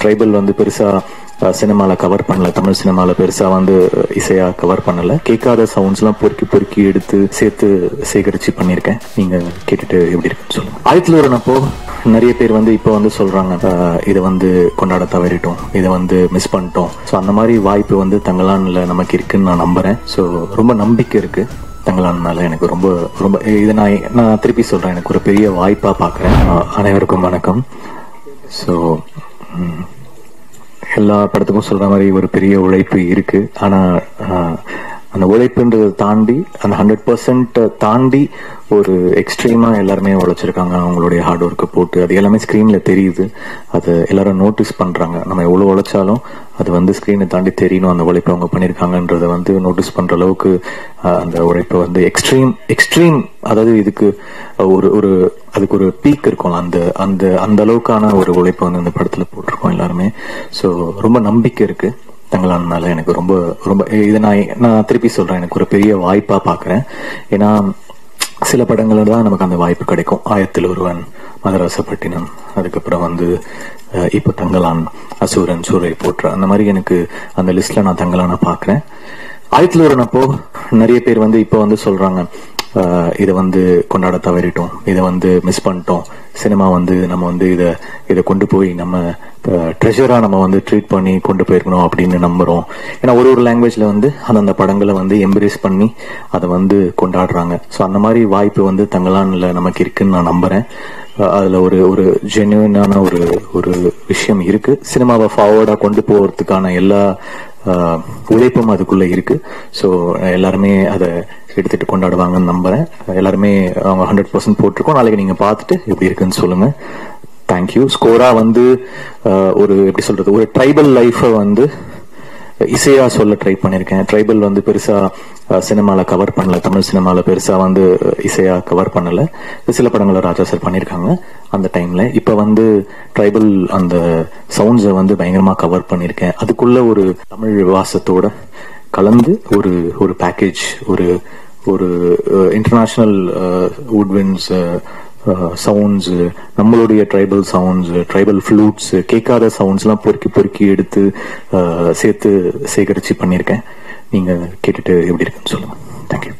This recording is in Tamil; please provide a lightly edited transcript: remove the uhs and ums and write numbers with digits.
ட்ரைபல் வந்து பெருசா சினிமால கவர் பண்ணல, தமிழ் சினிமால பெருசா வந்து இசையா கவர் பண்ணல. கேட்காத சவுண்ட்ஸ் எல்லாம் பொறுக்கி பொறுக்கி எடுத்து சேர்த்து சேகரிச்சு பண்ணியிருக்கேன். நீங்க கேட்டுட்டு எப்படி இருக்குன்னு சொல்லுங்க. ஆயிரத்துல ஒரு அப்போ நிறைய பேர் வந்து இப்போ வந்து சொல்றாங்க, இதை வந்து கொண்டாட தவறிட்டோம், இதை வந்து மிஸ் பண்ணிட்டோம். ஸோ அந்த மாதிரி வாய்ப்பு வந்து தங்கலான்ல நமக்கு இருக்குன்னு நான் நம்புறேன். ஸோ ரொம்ப நம்பிக்கை இருக்கு தங்கலான்னால. எனக்கு ரொம்ப ரொம்ப இதை நான் திருப்பி சொல்றேன், எனக்கு ஒரு பெரிய வாய்ப்பா பாக்குறேன். அனைவருக்கும் வணக்கம். ஸோ எல்லா படத்துக்கும் சொல்ற மாதிரி ஒரு பெரிய உழைப்பு இருக்கு. ஆனா அந்த உழைப்புன்றதை தாண்டி, அந்த 100% தாண்டி ஒரு எக்ஸ்ட்ரீமா எல்லாருமே உழைச்சிருக்காங்க. அவங்களுடைய ஹார்ட் ஒர்க்கை போட்டு அது எல்லாமே ஸ்கிரீன்ல தெரியுது. அது எல்லாரும் நோட்டீஸ் பண்றாங்க. நம்ம எவ்வளவு உழைச்சாலும் அது வந்து ஸ்கிரீனை தாண்டி தெரியணும் அந்த உழைப்பு அவங்க பண்ணிருக்காங்கன்றத வந்து நோட்டீஸ் பண்ற அளவுக்கு அந்த உழைப்பை வந்து எக்ஸ்ட்ரீம் அதாவது இதுக்கு ஒரு அதுக்கு ஒரு பீக் இருக்கும். அந்த அந்த அந்த அளவுக்கான ஒரு உழைப்பை வந்து அந்த படத்துல போட்டிருக்கோம் எல்லாருமே. ஸோ ரொம்ப நம்பிக்கை இருக்கு தங்கலான்னால. எனக்கு ரொம்ப ரொம்ப இதை நான் திருப்பி சொல்றேன், எனக்கு ஒரு பெரிய வாய்ப்பா பாக்குறேன். ஏன்னா சில படங்கள்ல தான் நமக்கு அந்த வாய்ப்பு கிடைக்கும். ஆயிரத்தில் ஒருவன், மதராசப்பட்டினம், அதுக்கப்புறம் வந்து இப்ப தங்கலான், அசூரன், சூரை போற்ற, அந்த மாதிரி எனக்கு அந்த லிஸ்ட்ல நான் தங்கலான பாக்குறேன். ஆயிரத்தில் ஒரு அப்போ நிறைய பேர் வந்து இப்போ வந்து சொல்றாங்க, இதை வந்து கொண்டாட தவறிட்டோம், இதை வந்து மிஸ் பண்ணிட்டோம். சினிமா வந்து நம்ம வந்து இதை கொண்டு போய் நம்ம ட்ரெஷரா நம்ம வந்து ட்ரீட் பண்ணி கொண்டு போயிருக்கணும் அப்படின்னு நம்புறோம். ஏன்னா ஒரு லாங்குவேஜ்ல வந்து அந்த படங்களை வந்து எம்ப்ரேஸ் பண்ணி அதை வந்து கொண்டாடுறாங்க. ஸோ அந்த மாதிரி வாய்ப்பு வந்து தங்கலான்ல நமக்கு இருக்குன்னு நான் நம்புறேன். அதுல ஒரு ஜென்யூனான ஒரு விஷயம் இருக்கு. சினிமாவை ஃபார்வர்டா கொண்டு போறதுக்கான எல்லா உழைப்பும் அதுக்குள்ள இருக்கு. ஸோ எல்லாருமே அதை எடுத்துட்டு கொண்டாடுவாங்கன்னு நம்புறேன். எல்லாருமே அவங்க 100% போட்டிருக்கோம். நாளைக்கு நீங்க பார்த்துட்டு எப்படி இருக்குன்னு சொல்லுங்க. தேங்க்யூ. ஸ்கோரா வந்து ஒரு எப்படி சொல்றது, ஒரு ட்ரைபல் லைஃப வந்து இசையா சொல்ல ட்ரை பண்ணிருக்கேன். ட்ரைபல் வந்து பெருசா சினிமால கவர் பண்ணல, தமிழ் சினிமால பெருசா வந்து இசையா கவர் பண்ணல. சில படங்களை ராஜா சார் பண்ணிருக்காங்க அந்த டைம்ல. இப்ப வந்து ட்ரைபல் அந்த சவுண்ட்ஸை வந்து பயங்கரமா கவர் பண்ணிருக்கேன். அதுக்குள்ள ஒரு தமிழ் வாசத்தோட கலந்து ஒரு பேக்கேஜ், ஒரு இன்டர்நேஷனல் வுட்வின்ஸ் சவுண்ட்ஸ், நம்மளுடைய ட்ரைபல் சவுண்ட்ஸ், ட்ரைபல் ஃப்ளூட்ஸ், கேட்காத சவுண்ட்ஸ் எல்லாம் பொறுக்கி பொறுக்கி எடுத்து சேர்த்து சேகரிச்சு பண்ணியிருக்கேன். நீங்க கேட்டுட்டு எப்படி இருக்குன்னு சொல்லுங்க. தேங்க்யூ.